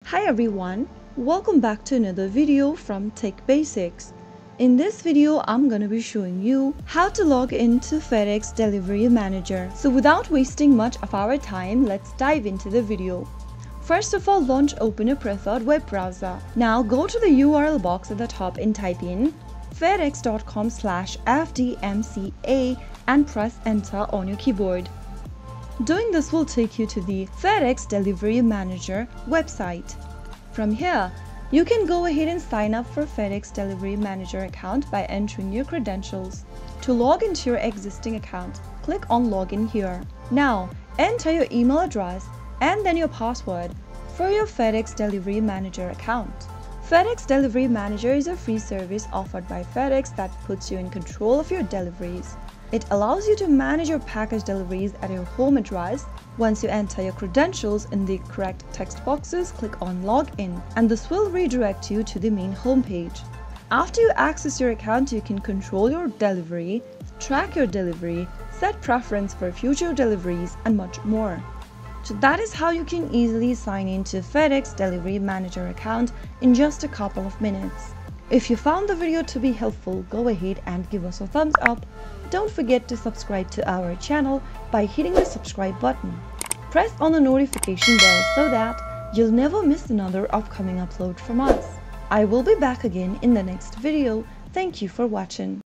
Hi everyone, welcome back to another video from Tech Basics. In this video, I'm going to be showing you how to log into FedEx Delivery Manager. So without wasting much of our time, let's dive into the video. First of all, launch open a preferred web browser. Now go to the URL box at the top and type in fedex.com/fdmca and press enter on your keyboard. Doing this will take you to the FedEx Delivery Manager website. From here, you can go ahead and sign up for FedEx Delivery Manager account by entering your credentials. To log into your existing account, click on Login here. Now, enter your email address and then your password for your FedEx Delivery Manager account. FedEx Delivery Manager is a free service offered by FedEx that puts you in control of your deliveries. It allows you to manage your package deliveries at your home address. Once you enter your credentials in the correct text boxes, click on Login, and this will redirect you to the main homepage. After you access your account, you can control your delivery, track your delivery, set preference for future deliveries, and much more. So that is how you can easily sign into FedEx Delivery Manager account in just a couple of minutes. If you found the video to be helpful, go ahead and give us a thumbs up. Don't forget to subscribe to our channel by hitting the subscribe button. Press on the notification bell so that you'll never miss another upcoming upload from us. I will be back again in the next video. Thank you for watching.